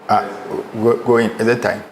Go in at that time.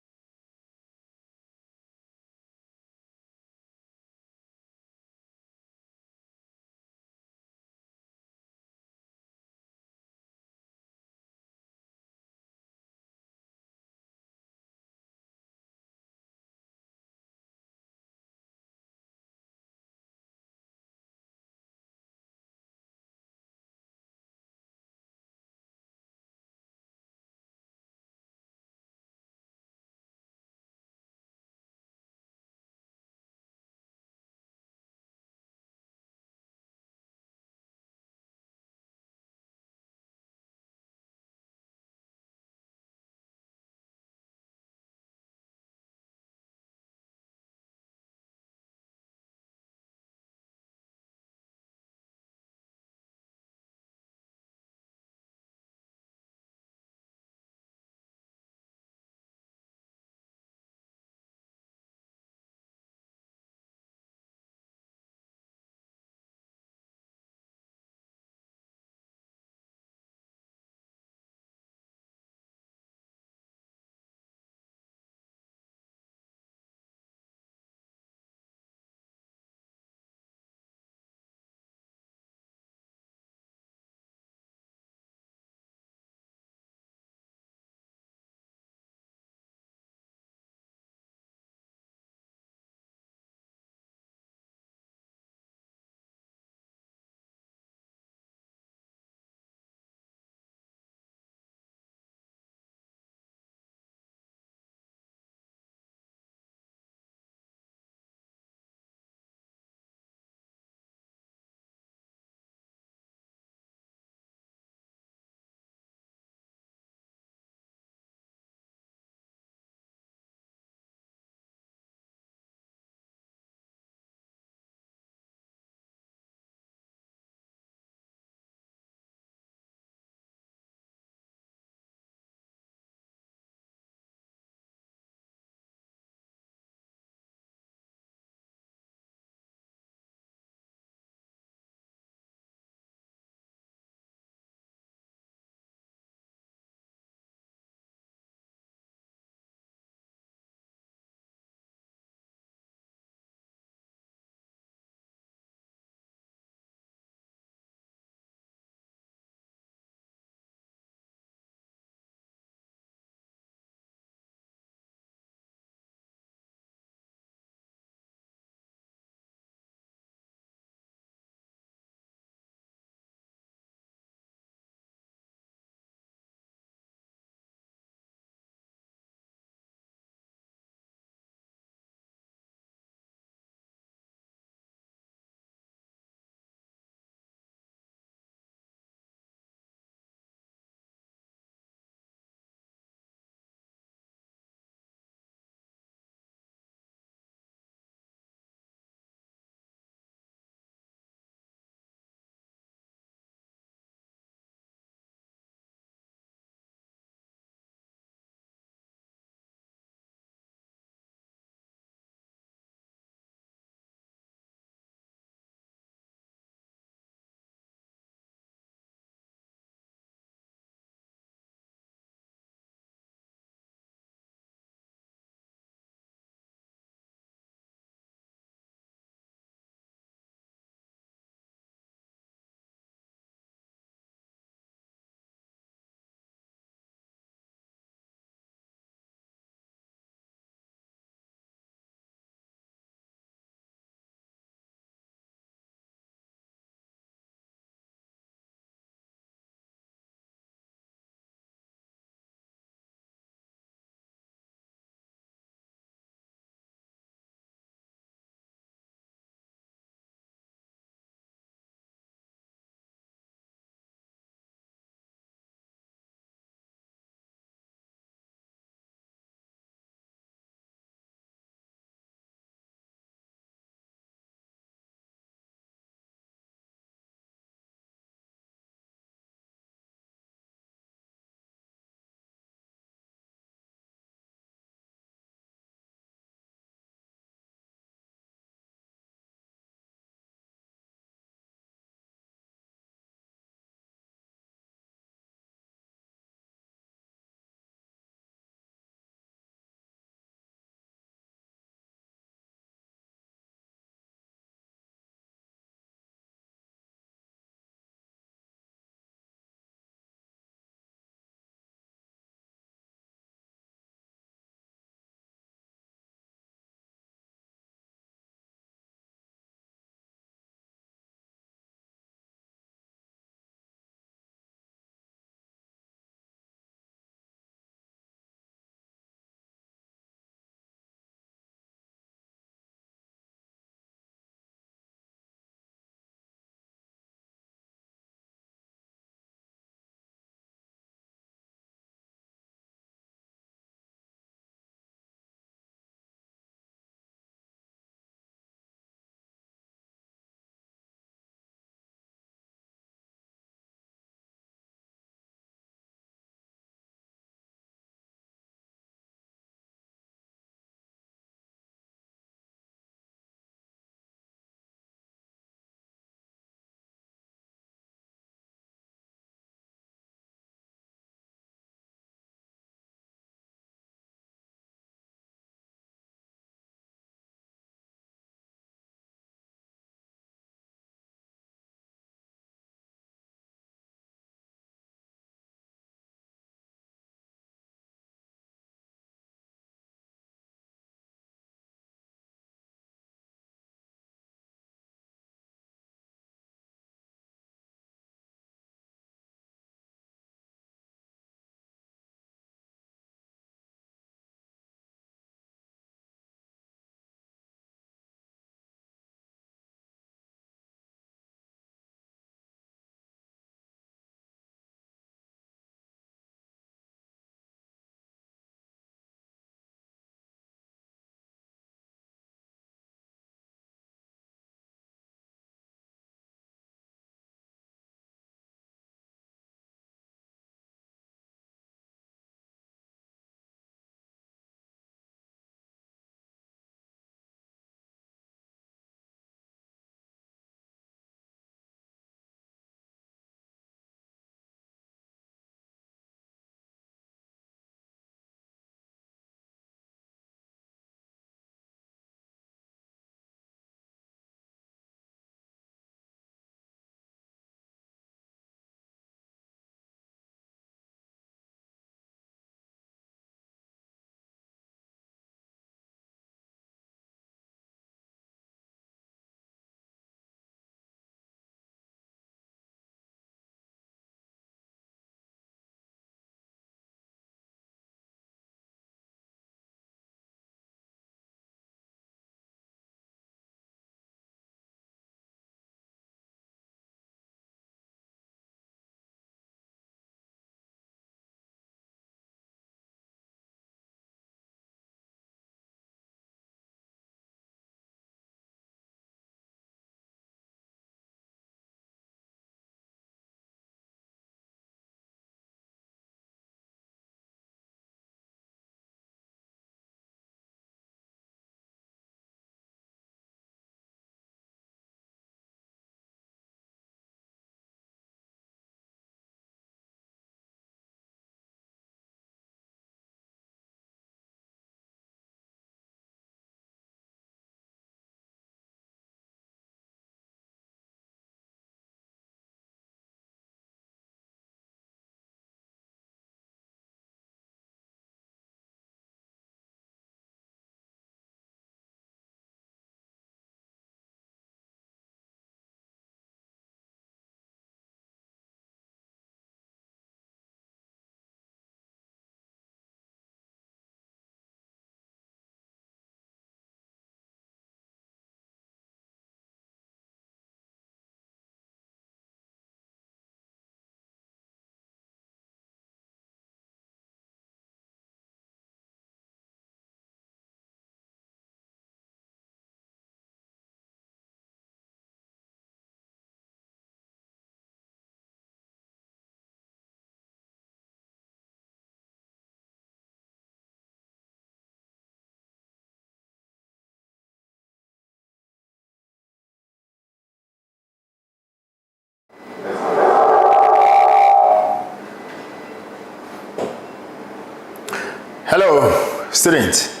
Hello, students.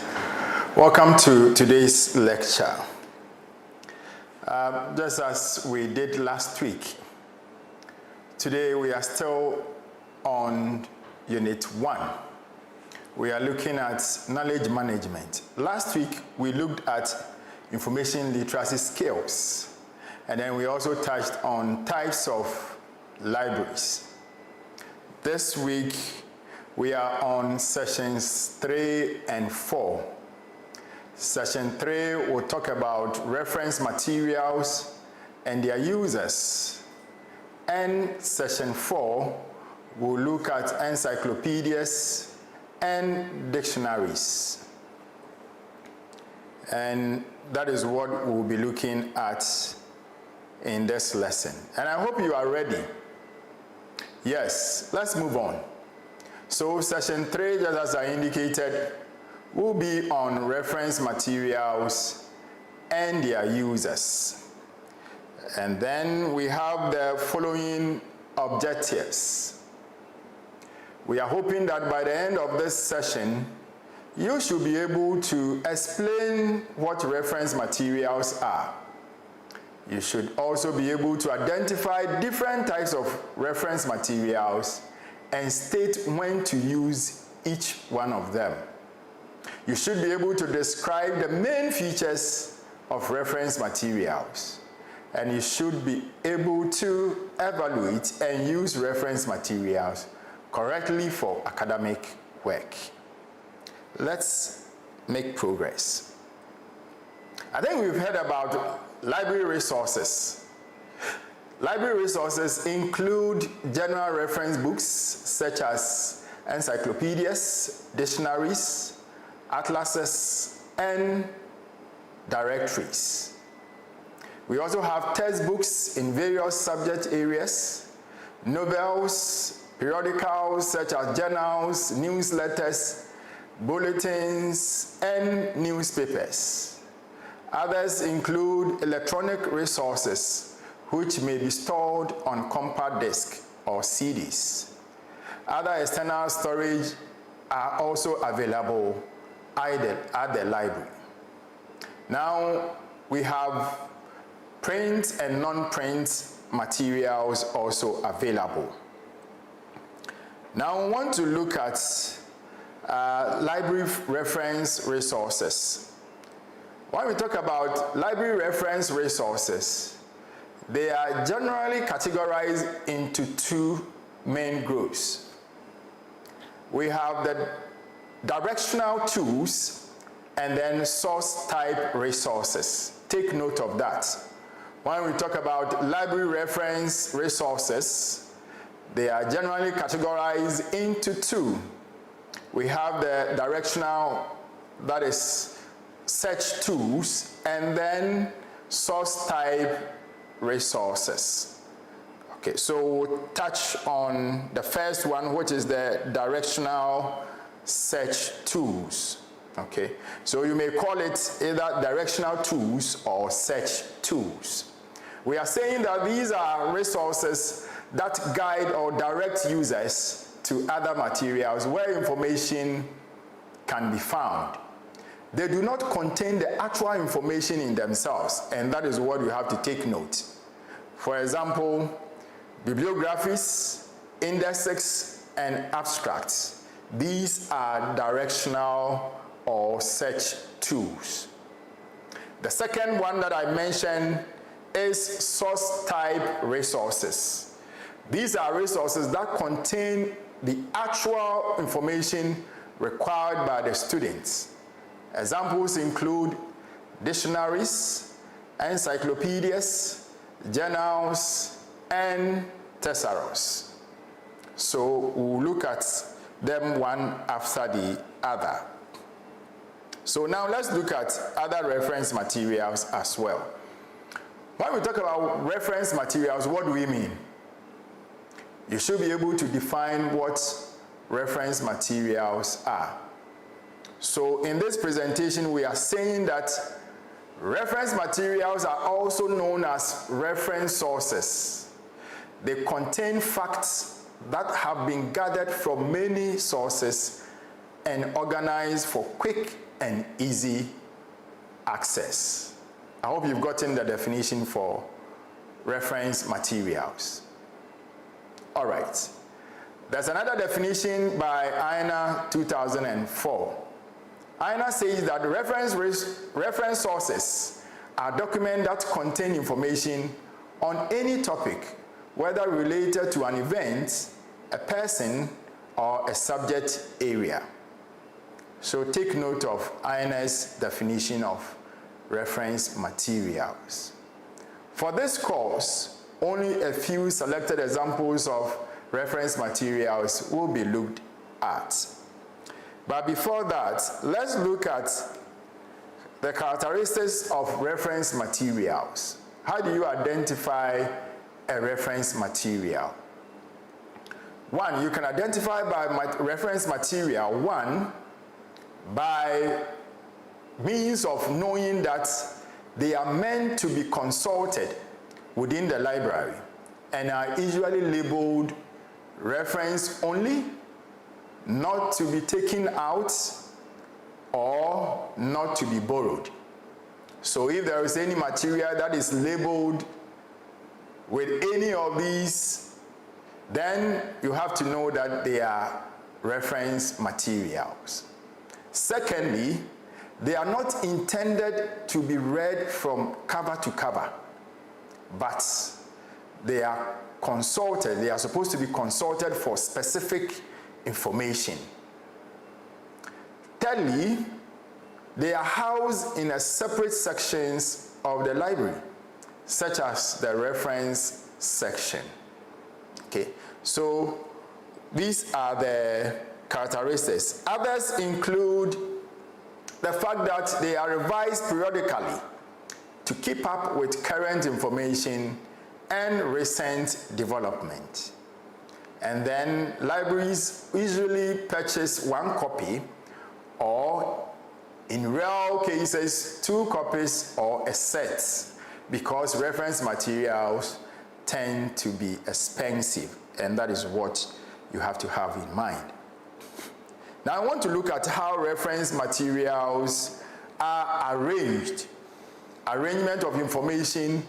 Welcome to today's lecture. Just as we did last week, today we are still on Unit 1. We are looking at knowledge management. Last week, we looked at information literacy skills, and then we also touched on types of libraries. This week, we are on sessions 3 and 4. Session 3 will talk about reference materials and their users. And session 4 will look at encyclopedias and dictionaries. And that is what we'll be looking at in this lesson. And I hope you are ready. Yes, let's move on. So session 3, just as I indicated, will be on reference materials and their users. And then we have the following objectives. We are hoping that by the end of this session, you should be able to explain what reference materials are. You should also be able to identify different types of reference materials and state when to use each one of them. You should be able to describe the main features of reference materials, and you should be able to evaluate and use reference materials correctly for academic work. Let's make progress. I think we've heard about library resources. Library resources include general reference books such as encyclopedias, dictionaries, atlases, and directories. We also have textbooks in various subject areas, novels, periodicals such as journals, newsletters, bulletins, and newspapers. Others include electronic resources which may be stored on compact disc or CDs. Other external storage are also available at the library. Now we have print and non-print materials also available. Now I want to look at library reference resources. When we talk about library reference resources, they are generally categorized into two main groups. We have the directional tools and then source type resources. Take note of that. When we talk about library reference resources, they are generally categorized into two. We have the directional, that is search tools, and then source type resources. Okay, so we'll touch on the first one, which is the directional search tools. Okay, so you may call it either directional tools or search tools. We are saying that these are resources that guide or direct users to other materials where information can be found. They do not contain the actual information in themselves, and that is what you have to take note. For example, bibliographies, indexes, and abstracts. These are directional or search tools. The second one that I mentioned is source type resources. These are resources that contain the actual information required by the students. Examples include dictionaries, encyclopedias, journals, and thesaurus. So we'll look at them one after the other. So now let's look at other reference materials as well. When we talk about reference materials, what do we mean? You should be able to define what reference materials are. So in this presentation, we are saying that reference materials are also known as reference sources. They contain facts that have been gathered from many sources and organized for quick and easy access. I hope you've gotten the definition for reference materials. All right. There's another definition by ILT 2004. ILT says that reference sources are documents that contain information on any topic, whether related to an event, a person, or a subject area. So take note of ILT's definition of reference materials. For this course, only a few selected examples of reference materials will be looked at. But before that, let's look at the characteristics of reference materials. How do you identify a reference material? One, you can identify by reference material, one, by means of knowing that they are meant to be consulted within the library and are usually labeled reference only, not to be taken out, or not to be borrowed. So if there is any material that is labeled with any of these, then you have to know that they are reference materials. Secondly, they are not intended to be read from cover to cover, but they are consulted, they are supposed to be consulted for specific information. Thirdly, they are housed in a separate sections of the library, such as the reference section. Okay, so these are the characteristics. Others include the fact that they are revised periodically to keep up with current information and recent development. And then libraries usually purchase one copy, or in rare cases 2 copies or a set, because reference materials tend to be expensive, and that is what you have to have in mind. Now I want to look at how reference materials are arranged. Arrangement of information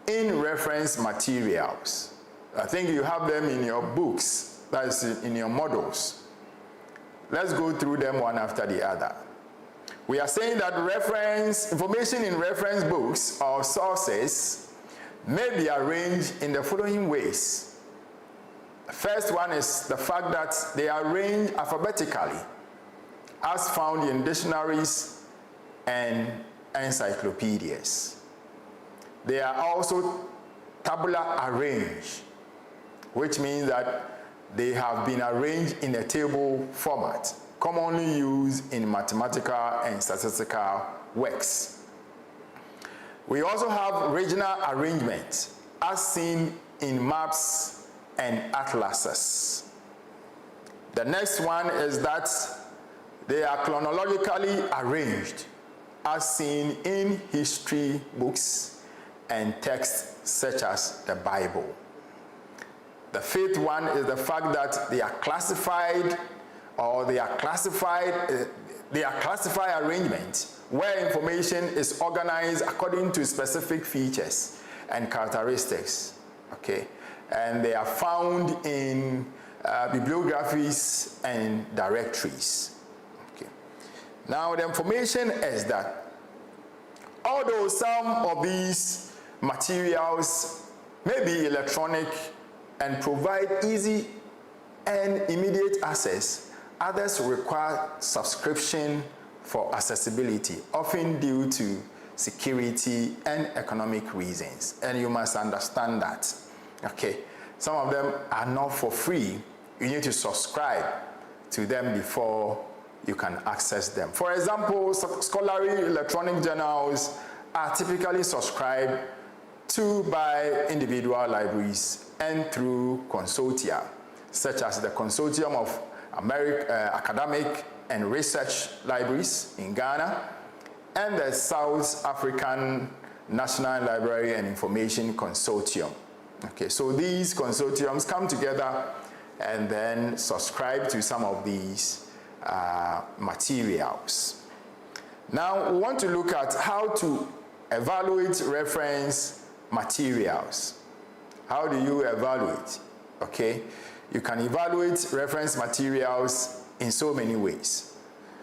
in reference materials. I think you have them in your books, that is in your models. Let's go through them one after the other. We are saying that information in reference books or sources may be arranged in the following ways. The first one is the fact that they are arranged alphabetically, as found in dictionaries and encyclopedias. They are also tabular arranged, which means that they have been arranged in a table format, commonly used in mathematical and statistical works. We also have regional arrangement, as seen in maps and atlases. The next one is that they are chronologically arranged, as seen in history books and texts such as the Bible. The fifth one is the fact that they are classified, or they are classified arrangements where information is organized according to specific features and characteristics. Okay, and they are found in bibliographies and directories. Okay. Now the information is that although some of these materials may be electronic and provide easy and immediate access, others require subscription for accessibility, often due to security and economic reasons. And you must understand that. Okay, some of them are not for free. You need to subscribe to them before you can access them. For example, scholarly electronic journals are typically subscribed to by individual libraries and through consortia, such as the Consortium of Academic and Research Libraries in Ghana and the South African National Library and Information Consortium. Okay, so these consortiums come together and then subscribe to some of these materials. Now we want to look at how to evaluate reference materials. How do you evaluate? Okay, you can evaluate reference materials in so many ways.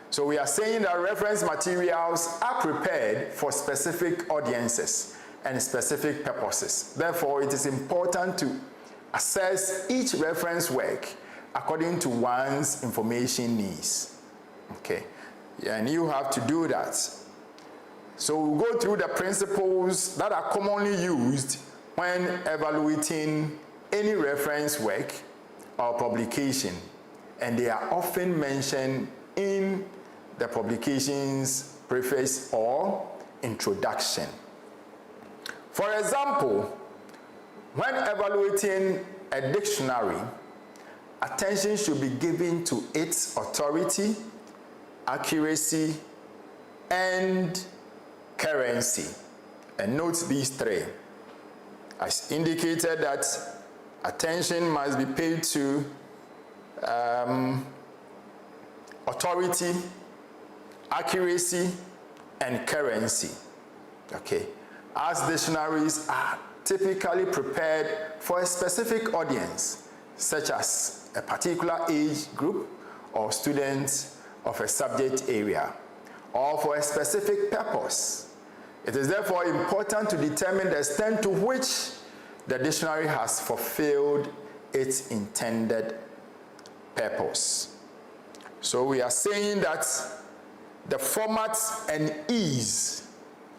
So we are saying that reference materials are prepared for specific audiences and specific purposes. Therefore, it is important to assess each reference work according to one's information needs. Okay, and you have to do that. So we'll go through the principles that are commonly used when evaluating any reference work or publication, and they are often mentioned in the publication's preface or introduction. For example, when evaluating a dictionary, attention should be given to its authority, accuracy, and currency. And note these three. As indicated, that attention must be paid to authority, accuracy, and currency. Okay, as dictionaries are typically prepared for a specific audience, such as a particular age group or students of a subject area, or for a specific purpose. It is therefore important to determine the extent to which the dictionary has fulfilled its intended purpose. So we are saying that the format and ease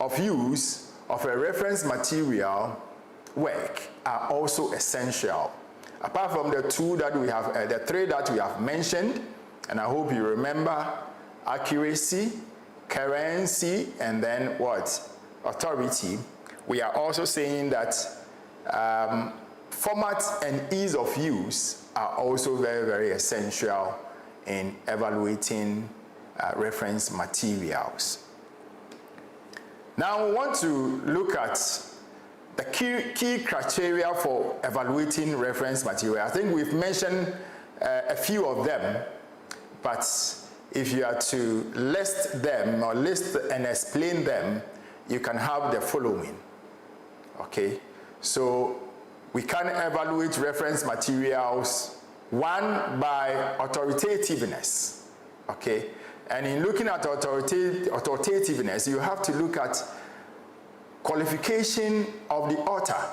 of use of a reference material work are also essential. Apart from the two that we have, the three that we have mentioned, and I hope you remember: accuracy, currency, and then what? Authority. We are also saying that format and ease of use are also very, very essential in evaluating reference materials. Now we want to look at the key criteria for evaluating reference material. I think we've mentioned a few of them, but if you are to list them or list and explain them, you can have the following. Okay, so we can evaluate reference materials, one, by authoritativeness. Okay, and in looking at authoritativeness, you have to look at qualification of the author,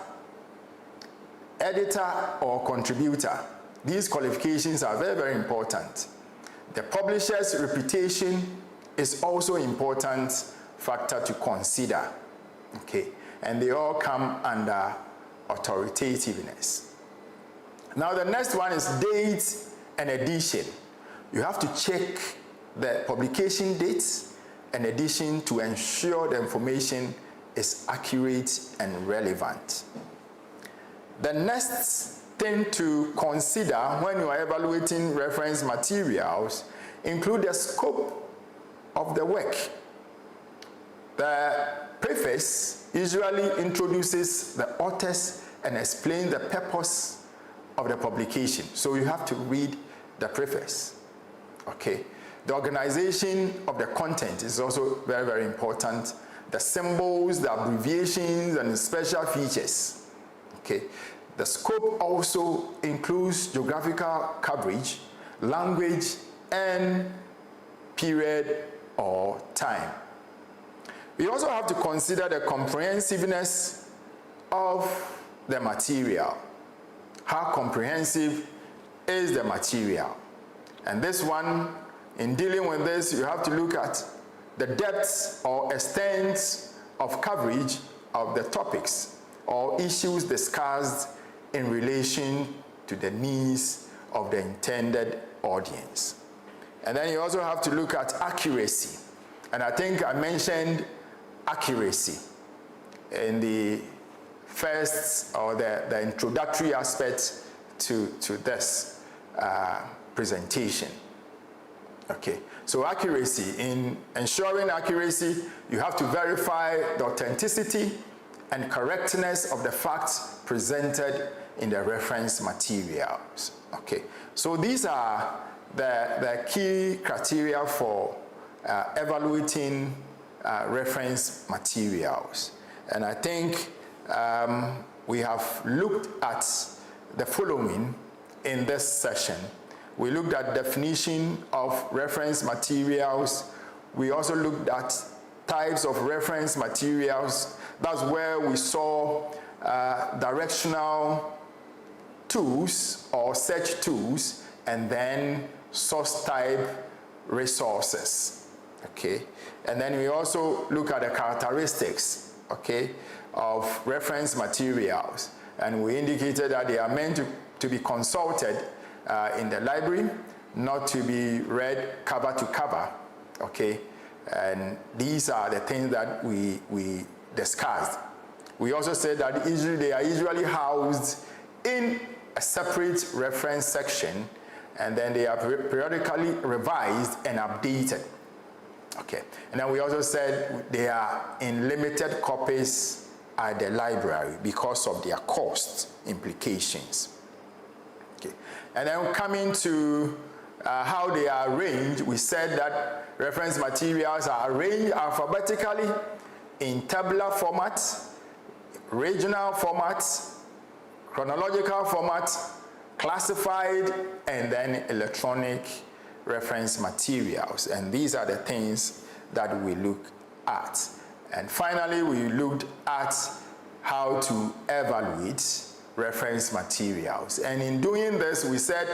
editor, or contributor. These qualifications are very, very important. The publisher's reputation is also an important factor to consider. Okay, and they all come under authoritativeness. Now the next one is date and edition. You have to check the publication dates and edition to ensure the information is accurate and relevant. The next thing to consider when you are evaluating reference materials include the scope of the work. The preface usually introduces the authors and explains the purpose of the publication. So you have to read the preface. Okay. The organization of the content is also very, very important. The symbols, the abbreviations, and the special features. Okay. The scope also includes geographical coverage, language, and period or time. We also have to consider the comprehensiveness of the material. How comprehensive is the material? And this one, in dealing with this, you have to look at the depth or extent of coverage of the topics or issues discussed in relation to the needs of the intended audience. And then you also have to look at accuracy. And I think I mentioned accuracy in the first or the introductory aspect to this presentation. Okay, so accuracy. In ensuring accuracy, you have to verify the authenticity and correctness of the facts presented in the reference materials. Okay, so these are the key criteria for evaluating reference materials. And I think we have looked at the following in this session. We looked at definition of reference materials. We also looked at types of reference materials. That's where we saw directional tools or search tools, and then source type resources, okay? And then we also look at the characteristics, okay, of reference materials. And we indicated that they are meant to be consulted in the library, not to be read cover to cover, okay? And these are the things that we discussed. We also said that they are usually housed in a separate reference section, and then they are periodically revised and updated. Okay, and then we also said they are in limited copies at the library because of their cost implications. Okay, and then coming to how they are arranged, we said that reference materials are arranged alphabetically in tabular format, regional format, chronological format, classified, and then electronic reference materials. And these are the things that we look at. And finally, we looked at how to evaluate reference materials. And in doing this, we said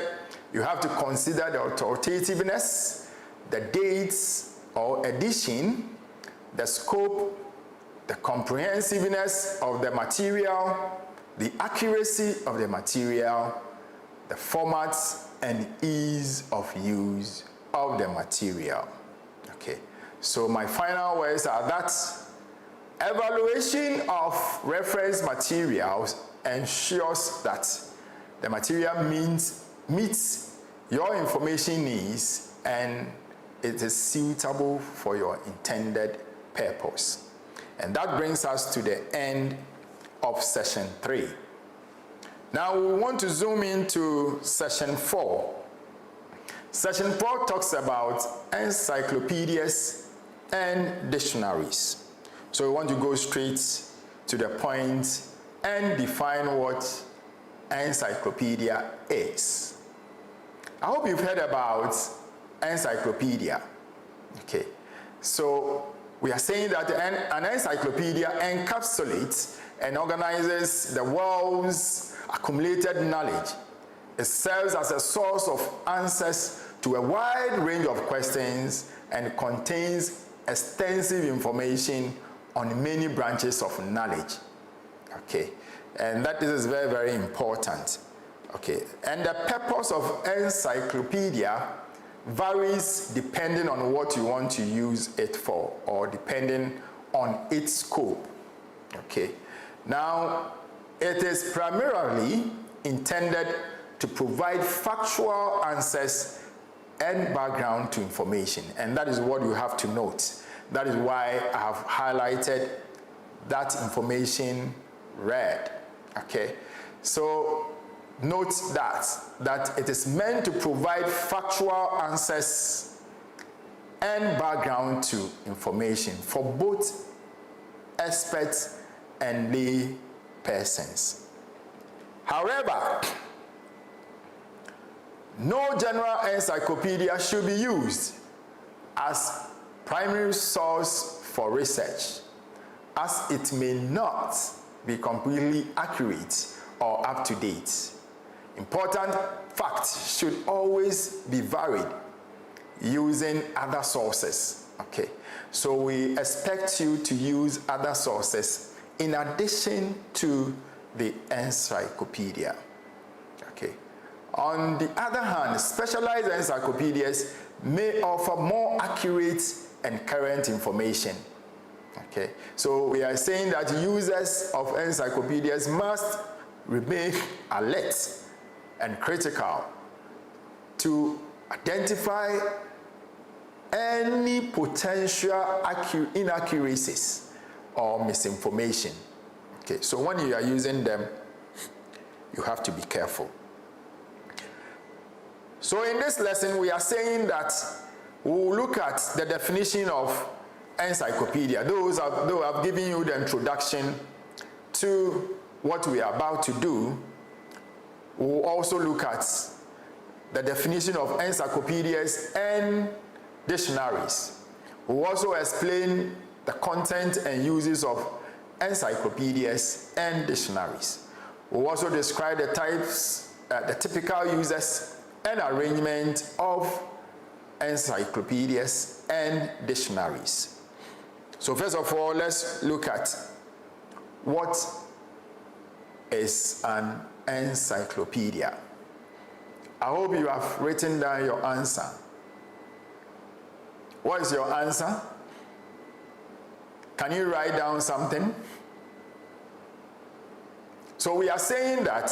you have to consider the authoritativeness, the dates or edition, the scope, the comprehensiveness of the material, the accuracy of the material, the formats, and ease of use of the material. Okay, so my final words are that evaluation of reference materials ensures that the material meets your information needs and it is suitable for your intended purpose. And that brings us to the end of session 3. Now we want to zoom into session 4. Session 4 talks about encyclopedias and dictionaries. So we want to go straight to the point and define what encyclopedia is. I hope you've heard about encyclopedia. Okay, so we are saying that an encyclopedia encapsulates and organizes the world's accumulated knowledge. It serves as a source of answers to a wide range of questions and contains extensive information on many branches of knowledge. Okay, and that is very, very important. Okay, and the purpose of encyclopedia varies depending on what you want to use it for, or depending on its scope. Okay, now it is primarily intended to provide factual answers and background to information, and that is what you have to note. That is why I have highlighted that information red. Okay, so note that it is meant to provide factual answers and background to information for both experts and lay persons. However, no general encyclopedia should be used as primary source for research, as it may not be completely accurate or up to date. Important facts should always be varied using other sources. Okay, so we expect you to use other sources in addition to the encyclopedia. Okay. On the other hand, specialized encyclopedias may offer more accurate and current information. Okay, so we are saying that users of encyclopedias must remain alert and critical to identify any potential inaccuracies or misinformation. Okay, so when you are using them, you have to be careful. So in this lesson, we are saying that we'll look at the definition of encyclopedia. Though I've given you the introduction to what we are about to do, we'll also look at the definition of encyclopedias and dictionaries. We'll also explain the content and uses of encyclopedias and dictionaries. We'll also describe the types, the typical uses and arrangement of encyclopedias and dictionaries. So first of all, let's look at what is an encyclopedia. I hope you have written down your answer. What is your answer? Can you write down something? So we are saying that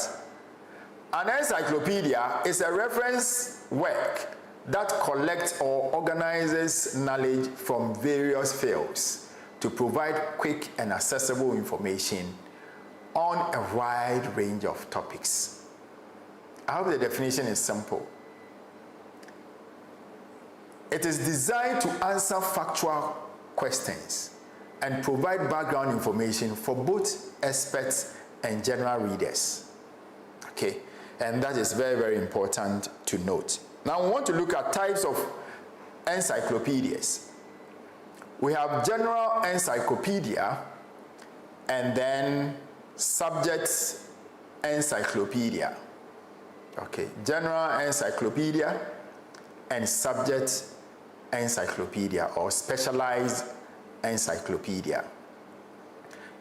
an encyclopedia is a reference work that collects or organizes knowledge from various fields to provide quick and accessible information on a wide range of topics. I hope the definition is simple. It is designed to answer factual questions and provide background information for both experts and general readers. Okay, and that is very, very important to note. Now we want to look at types of encyclopedias. We have general encyclopedia and then subject encyclopedia. Okay, general encyclopedia and subject encyclopedia or specialized encyclopedia.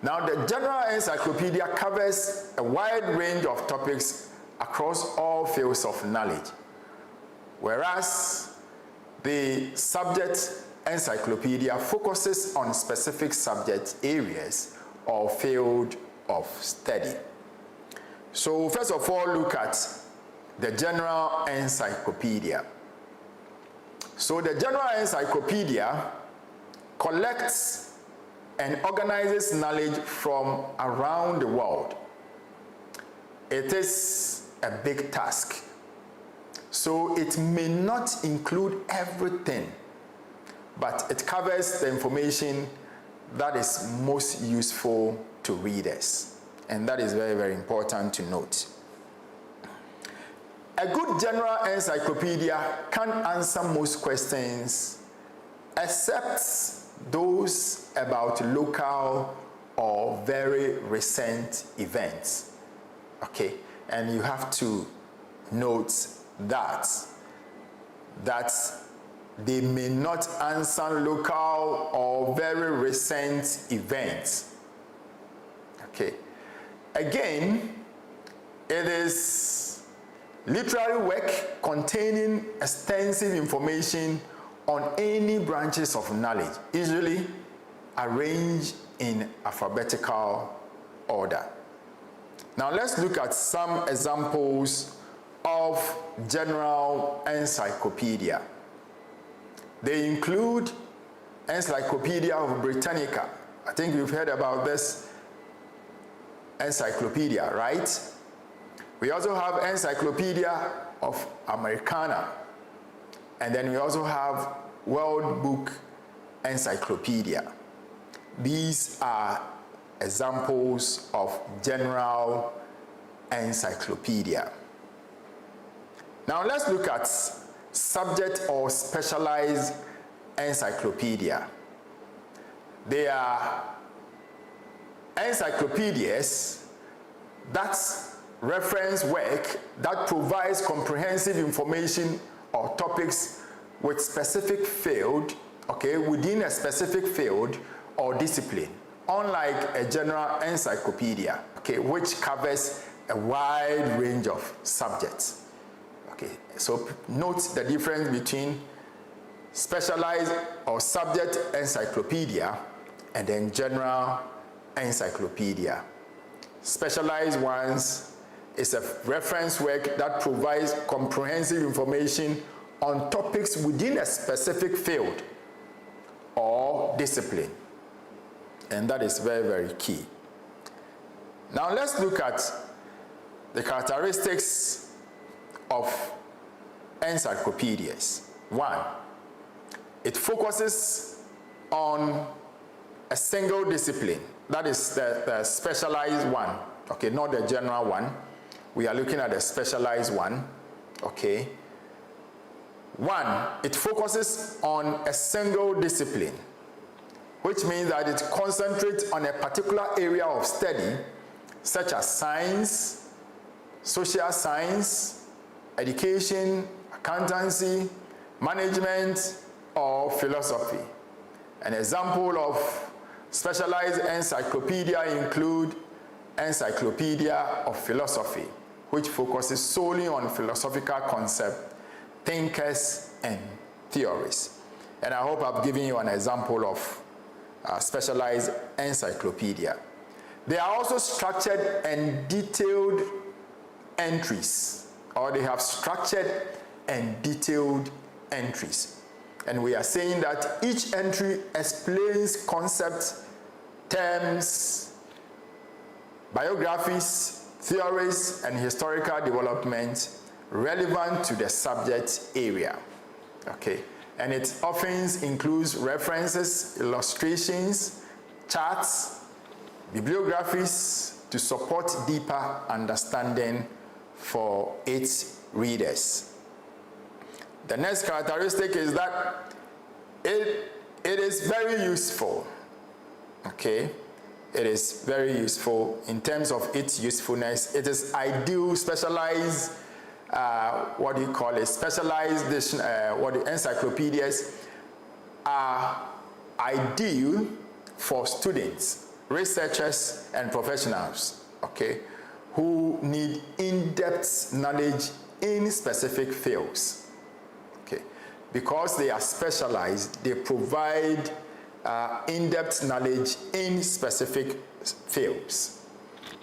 Now the general encyclopedia covers a wide range of topics across all fields of knowledge, whereas the subject encyclopedia focuses on specific subject areas or field of study. So first of all, look at the general encyclopedia. So the general encyclopedia collects and organizes knowledge from around the world. It is a big task, so it may not include everything, but it covers the information that is most useful to readers, and that is very, very important to note. A good general encyclopedia can answer most questions except those about local or very recent events. Okay, and you have to note that they may not answer local or very recent events. Okay, again, it is literary work containing extensive information on any branches of knowledge, usually arranged in alphabetical order. Now let's look at some examples of general encyclopedia. They include Encyclopedia of Britannica. I think you've heard about this encyclopedia, right? We also have Encyclopedia of Americana. And then we also have World Book Encyclopedia. These are examples of general encyclopedia. Now let's look at subject or specialized encyclopedia. They are encyclopedias that's reference work that provides comprehensive information or topics with specific field, okay, within a specific field or discipline, unlike a general encyclopedia, okay, which covers a wide range of subjects. Okay, so note the difference between specialized or subject encyclopedia and then general encyclopedia. Specialized ones is a reference work that provides comprehensive information on topics within a specific field or discipline. And that is very, very key. Now let's look at the characteristics of encyclopedias. One, it focuses on a single discipline. That is the specialized one, okay, not the general one. We are looking at the specialized one, okay. One, it focuses on a single discipline, which means that it concentrates on a particular area of study, such as science, social science, education, accountancy, management, or philosophy. An example of specialized encyclopedia include Encyclopedia of Philosophy, which focuses solely on philosophical concepts, thinkers, and theories. And I hope I've given you an example of specialized encyclopedia. They are also structured and detailed entries, or they have structured and detailed entries. And we are saying that each entry explains concepts, terms, biographies, theories, and historical developments relevant to the subject area. Okay, and it often includes references, illustrations, charts, bibliographies to support deeper understanding for its readers. The next characteristic is that it is very useful. Okay, it is very useful in terms of its usefulness. It is ideal, specialized, specialized encyclopedias are ideal for students, researchers, and professionals, okay, who need in-depth knowledge in specific fields. Okay, because they are specialized, they provide in-depth knowledge in specific fields.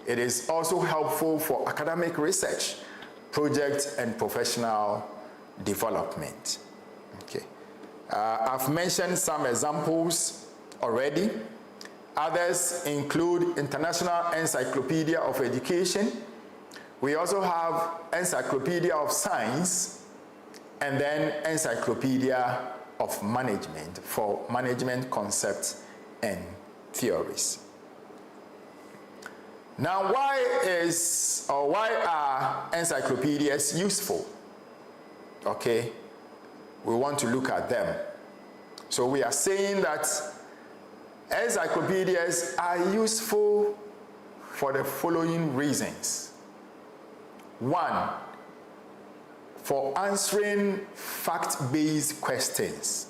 It is also helpful for academic research, project, and professional development. Okay, I've mentioned some examples already. Others include International Encyclopedia of Education. We also have Encyclopedia of Science, and then Encyclopedia of Management for management concepts and theories. Now, why are encyclopedias useful? Okay, we want to look at them. So we are saying that encyclopedias are useful for the following reasons. One, for answering fact-based questions.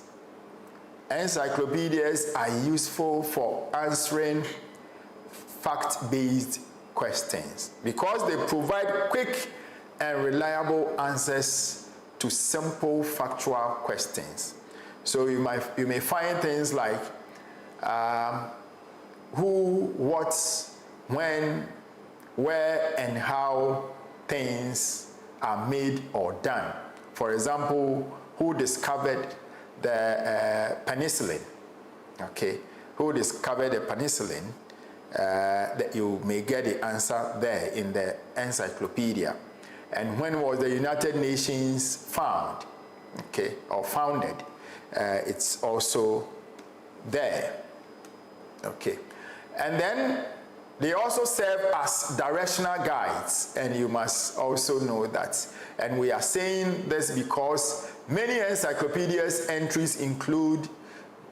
Encyclopedias are useful for answering fact-based questions because they provide quick and reliable answers to simple factual questions. So you may find things like who, what, when, where, and how things are made or done. For example, who discovered the penicillin? Okay, who discovered the penicillin? That you may get the answer there in the encyclopedia. And when was the United Nations found? Okay, or founded? It's also there. Okay, and then they also serve as directional guides, and you must also know that. And we are saying this because many encyclopedias entries include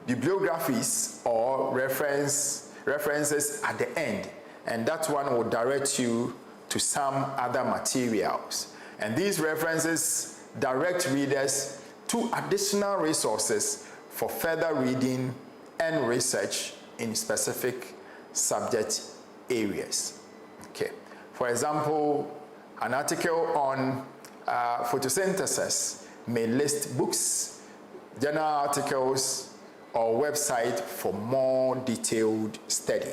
bibliographies or references at the end, and that one will direct you to some other materials. And these references direct readers to additional resources for further reading and research in specific subject areas. Okay. For example, an article on photosynthesis may list books, journal articles, or website for more detailed study.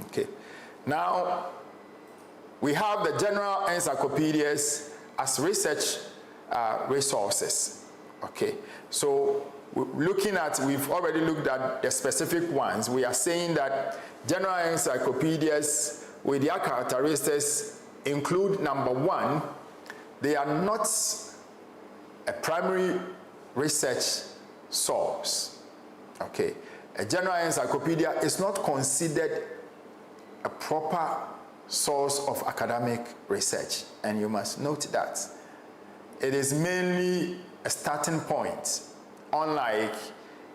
Okay. Now, we have the general encyclopedias as research resources. Okay. So, we've already looked at the specific ones. We are saying that general encyclopedias with their characteristics include, number one, they are not a primary research source. Okay, a general encyclopedia is not considered a proper source of academic research, and you must note that. It is mainly a starting point, unlike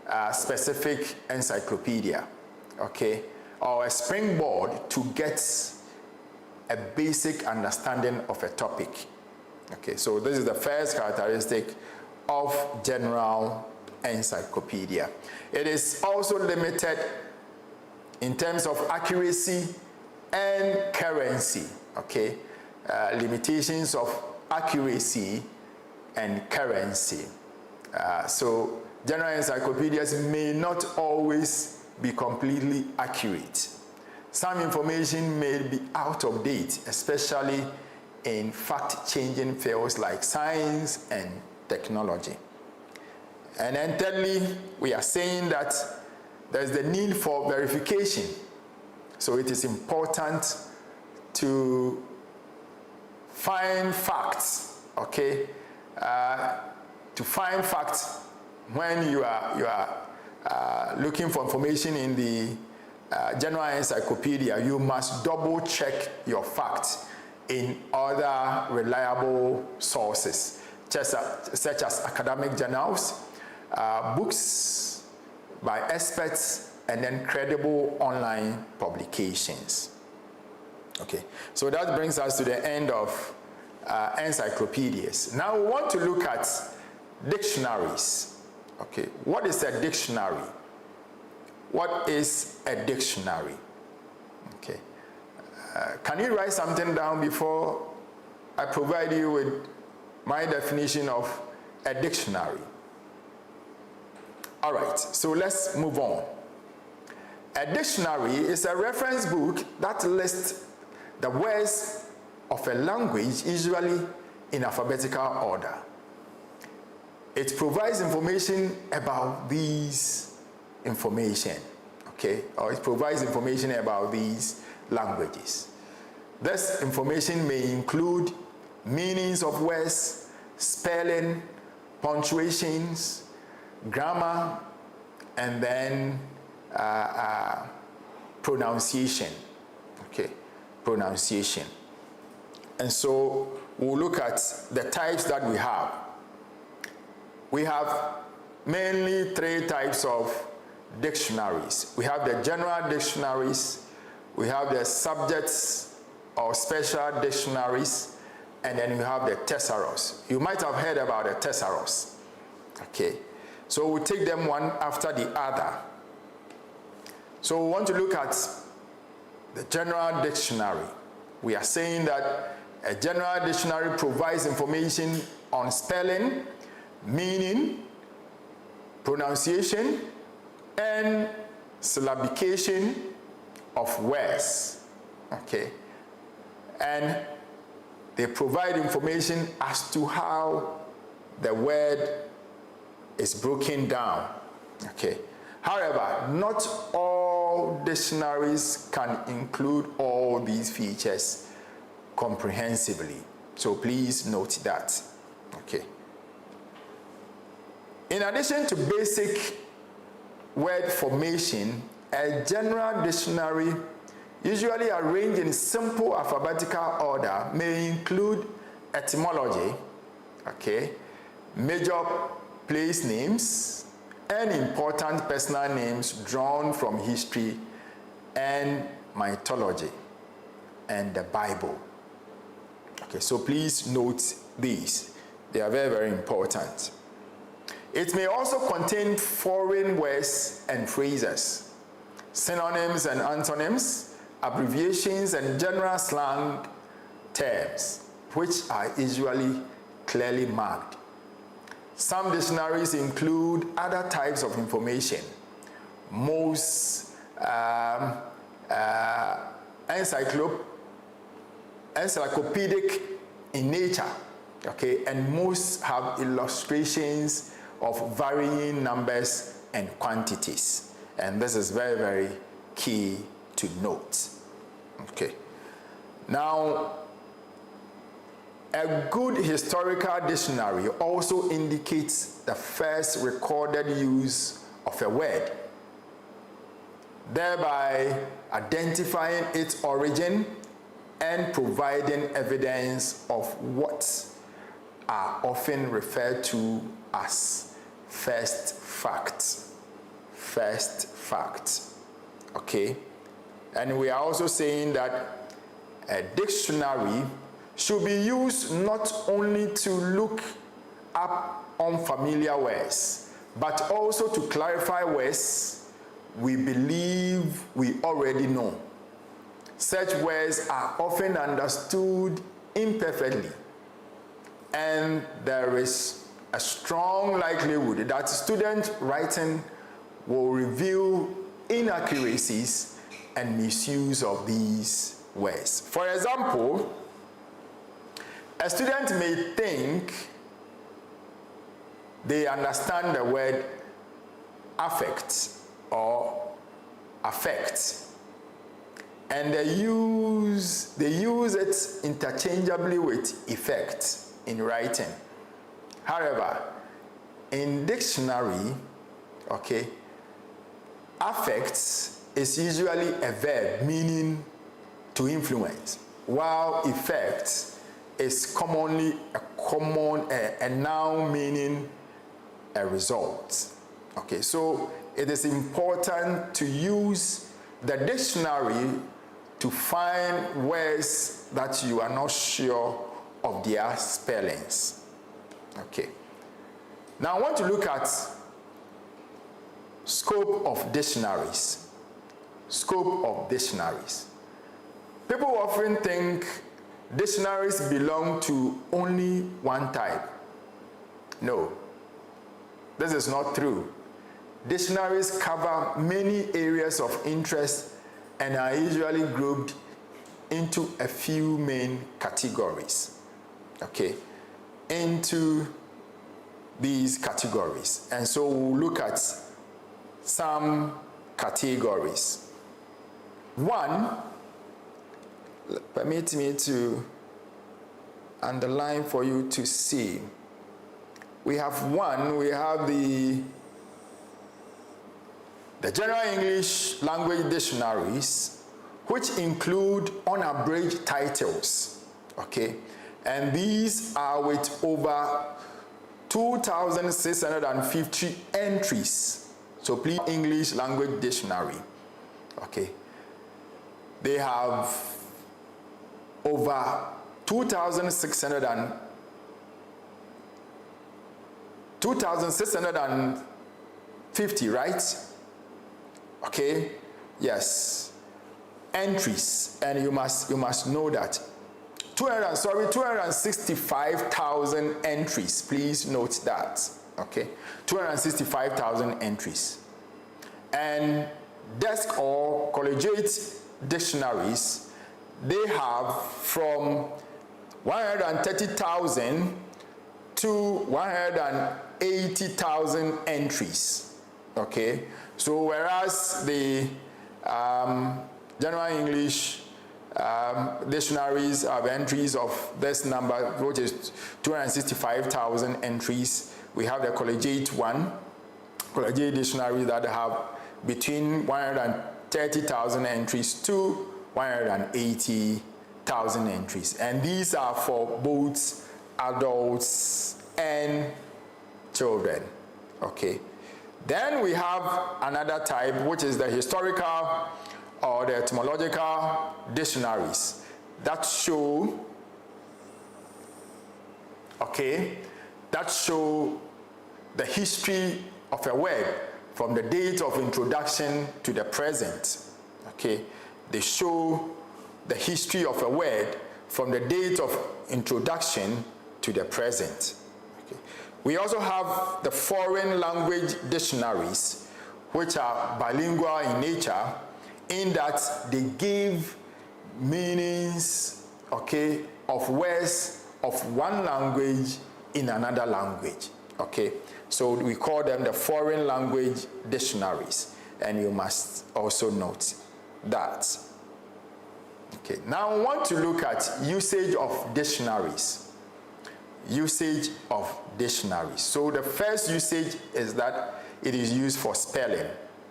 a specific encyclopedia, okay, or a springboard to get a basic understanding of a topic. Okay, so this is the first characteristic of general encyclopedia. It is also limited in terms of accuracy and currency, okay, limitations of accuracy and currency. So general encyclopedias may not always be completely accurate. Some information may be out of date, especially in fact-changing fields like science and technology. And then thirdly, we are saying that there's the need for verification. So it is important to find facts, okay? To find facts when you are looking for information in the general encyclopedia, you must double check your facts in other reliable sources, such as academic journals, books by experts, and then credible online publications. Okay, so that brings us to the end of encyclopedias. Now we want to look at dictionaries. Okay, what is a dictionary? What is a dictionary? Okay, can you write something down before I provide you with my definition of a dictionary? All right, so let's move on. A dictionary is a reference book that lists the words of a language, usually in alphabetical order. It provides information about these information, okay? Or it provides information about these languages. This information may include meanings of words, spelling, punctuations, grammar, and then pronunciation, okay? Pronunciation. And so we'll look at the types that we have. We have mainly three types of dictionaries. We have the general dictionaries, we have the subjects or special dictionaries, and then we have the thesaurus. You might have heard about the thesaurus. Okay, so we'll take them one after the other. So we want to look at the general dictionary. We are saying that a general dictionary provides information on spelling, meaning, pronunciation, and syllabication of words. Okay, and they provide information as to how the word is broken down. Okay, however, not all dictionaries can include all these features comprehensively, so please note that. Okay, in addition to basic word formation, a general dictionary, usually arranged in simple alphabetical order, may include etymology, okay, major place names, and important personal names drawn from history and mythology and the Bible. Okay, so please note these. They are very, very important. It may also contain foreign words and phrases, synonyms and antonyms, abbreviations, and general slang terms, which are usually clearly marked. Some dictionaries include other types of information. Most encyclopedic in nature, okay, and most have illustrations of varying numbers and quantities. And this is very, very key to note. Okay. Now, A good historical dictionary also indicates the first recorded use of a word, thereby identifying its origin and providing evidence of what are often referred to as first facts. First facts. Okay? And we are also saying that a dictionary should be used not only to look up unfamiliar words, but also to clarify words we believe we already know. Such words are often understood imperfectly, and there is a strong likelihood that student writing will reveal inaccuracies and misuse of these words. For example, a student may think they understand the word affect or affect, and they use it interchangeably with effect in writing. However, in dictionary, okay, affect is usually a verb meaning to influence, while effect is commonly a noun meaning a result. Okay, so it is important to use the dictionary to find words that you are not sure of their spellings. Okay. Now I want to look at scope of dictionaries. Scope of dictionaries. People often think dictionaries belong to only one type. No, this is not true. Dictionaries cover many areas of interest and are usually grouped into a few main categories. Okay, into these categories. And so we'll look at some categories. One, permit me to underline for you to see. We have the General English Language Dictionaries, which include unabridged titles, okay? And these are with over 2,650 entries. So please, English Language Dictionary, okay? They have over 2,650, right? Okay, yes, entries, and you must know that 265,000 entries. Please note that. Okay, 265,000 entries. And desk or collegiate dictionaries, they have from 130,000 to 180,000 entries. Okay, so whereas the General English dictionaries have entries of this number, which is 265,000 entries, we have the collegiate dictionary that have between 130,000 entries to 180,000 entries. And these are for both adults and children. Okay. Then we have another type, which is the historical or the etymological dictionaries that show, okay, that show the history of a word from the date of introduction to the present. Okay, they show the history of a word from the date of introduction to the present. Okay. We also have the foreign language dictionaries, which are bilingual in nature, in that they give meanings, okay, of words of one language in another language. Okay, so we call them the foreign language dictionaries, and you must also note that. Okay, now I want to look at usage of dictionaries. usage of dictionaries. So the first usage is that it is used for spelling.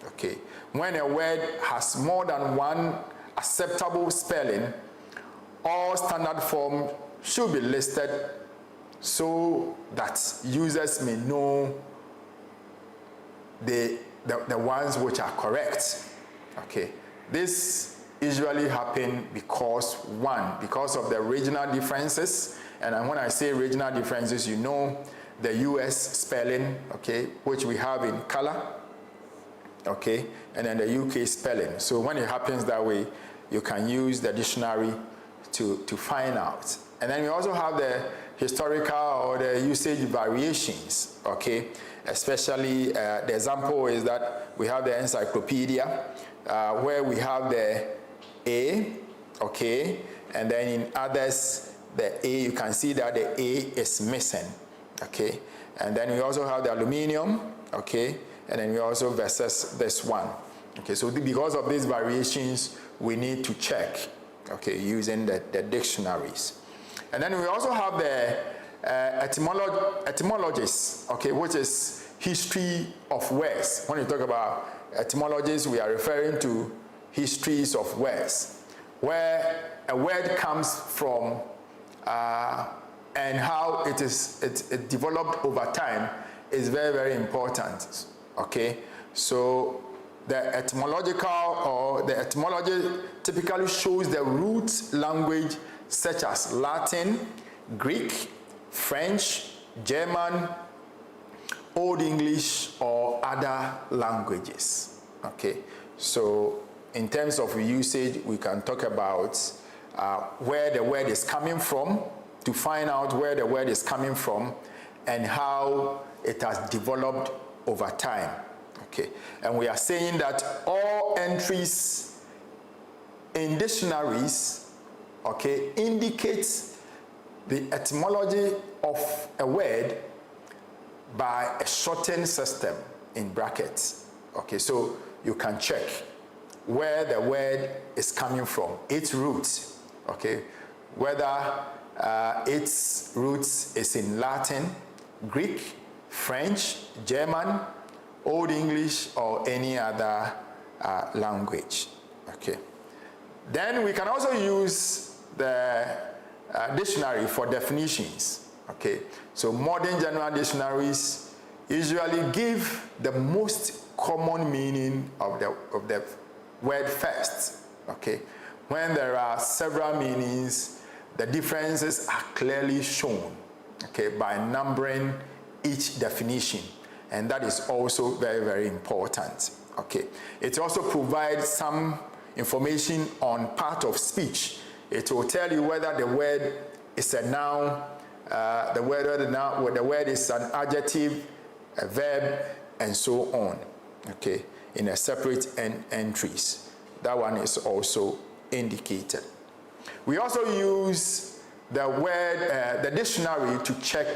Okay, when a word has more than one acceptable spelling, all standard form should be listed so that users may know the ones which are correct. Okay, this usually happen because of the regional differences, and when I say regional differences, you know the US spelling, okay, which we have in color, okay, and then the UK spelling. So when it happens that way, you can use the dictionary to find out. And then we also have the historical or the usage variations, okay, especially the example is that we have the encyclopedia where we have the A, okay, and then in others, the A, you can see that the A is missing, okay, and then we also have the aluminium, okay, and then we also versus this one, okay. So because of these variations, we need to check, okay, using the dictionaries. And then we also have the etymologies, okay, which is history of words. When you talk about etymologies, we are referring to histories of words, where a word comes from and how it developed over time is very, very important, okay? So the etymology typically shows the root language such as Latin, Greek, French, German, Old English, or other languages, okay? So in terms of usage, we can talk about where the word is coming from, to find out where the word is coming from and how it has developed over time, okay? And we are saying that all entries in dictionaries, okay, indicates the etymology of a word by a shortened system in brackets, okay? So you can check where the word is coming from, its roots, okay? Whether its roots is in Latin, Greek, French, German, Old English, or any other language, okay? Then we can also use the dictionary for definitions, okay? So modern general dictionaries usually give the most common meaning of the word first, okay? When there are several meanings, the differences are clearly shown, okay, by numbering each definition, and that is also very, very important, okay? It also provides some information on part of speech. It will tell you whether the word is a noun, the word is an adjective, a verb, and so on, okay, in a separate entries. That one is also indicated. We also use the word, the dictionary to check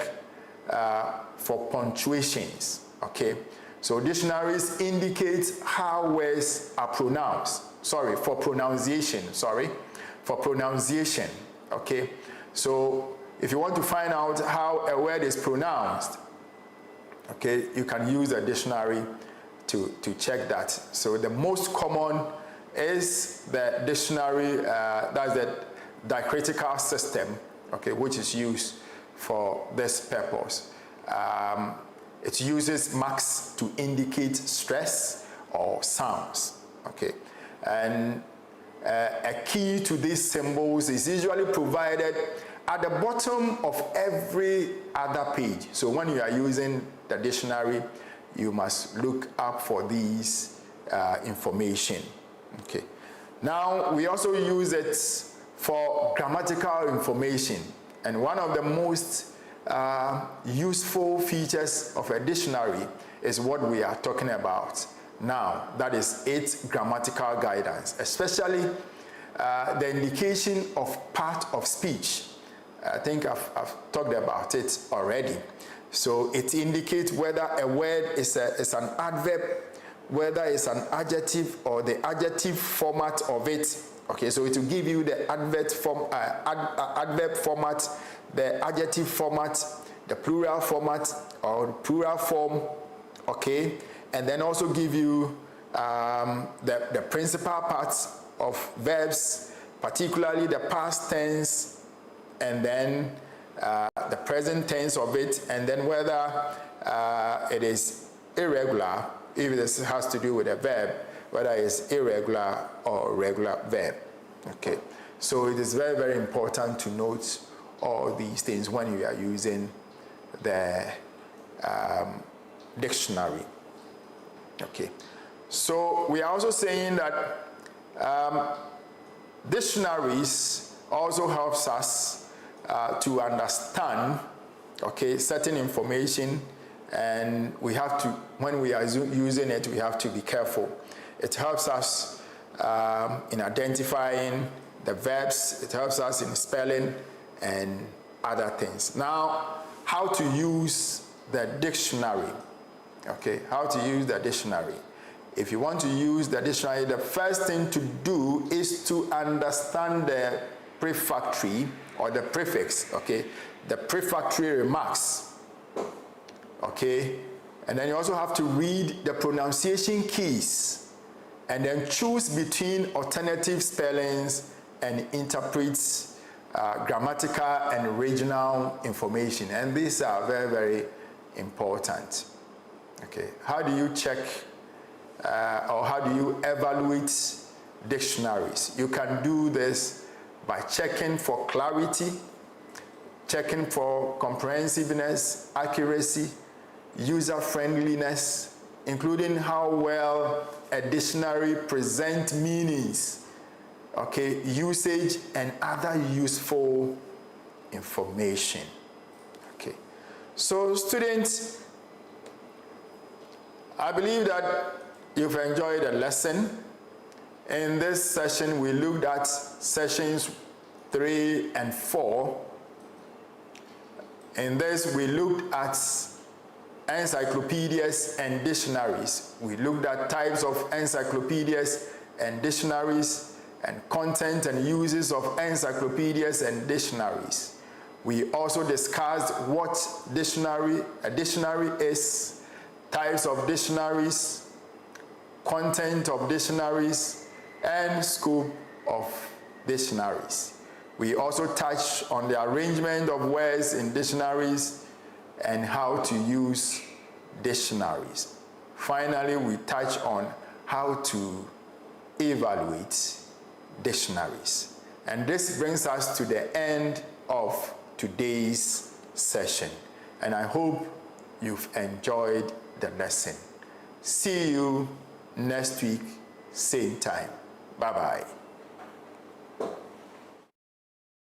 for punctuations, okay? So dictionaries indicate how words are pronounced. For pronunciation, okay? So if you want to find out how a word is pronounced, okay, you can use a dictionary to check that. So the most common is the dictionary, that's the diacritical system, okay, which is used for this purpose. It uses marks to indicate stress or sounds, okay? And a key to these symbols is usually provided at the bottom of every other page. So when you are using the dictionary, you must look up for these information, okay? Now, we also use it for grammatical information, and one of the most useful features of a dictionary is what we are talking about now, that is its grammatical guidance, especially the indication of part of speech. I think I've talked about it already. So it indicates whether a word is an adverb whether it's an adjective or the adjective format of it. Okay, so it will give you the adverb format, the adjective format, the plural format or plural form, okay, and then also give you the principal parts of verbs, particularly the past tense, and then the present tense of it, and then whether it is irregular, if this has to do with a verb, whether it's irregular or regular verb. Okay, so it is very, very important to note all these things when you are using the dictionary. Okay, so we are also saying that dictionaries also helps us to understand, okay, certain information, and we have to, when we are using it, we have to be careful. It helps us in identifying the verbs, it helps us in spelling and other things. Now, how to use the dictionary, okay, how to use the dictionary. If you want to use the dictionary, the first thing to do is to understand the prefatory or the prefix, okay, the prefatory remarks, okay, and then you also have to read the pronunciation keys and then choose between alternative spellings and interpret grammatical and regional information, and these are very, very important. Okay, how do you check or how do you evaluate dictionaries? You can do this by checking for clarity, checking for comprehensiveness, accuracy, user-friendliness, including how well a dictionary presents meanings, okay, usage and other useful information. Okay, so students, I believe that you've enjoyed the lesson. In this session, we looked at sessions 3 and 4. In this, we looked at encyclopedias and dictionaries. We looked at types of encyclopedias and dictionaries and content and uses of encyclopedias and dictionaries. We also discussed what a dictionary is, types of dictionaries, content of dictionaries, and scope of dictionaries. We also touched on the arrangement of words in dictionaries and how to use dictionaries. Finally, we touch on how to evaluate dictionaries. And this brings us to the end of today's session. And I hope you've enjoyed the lesson. See you next week, same time. Bye-bye.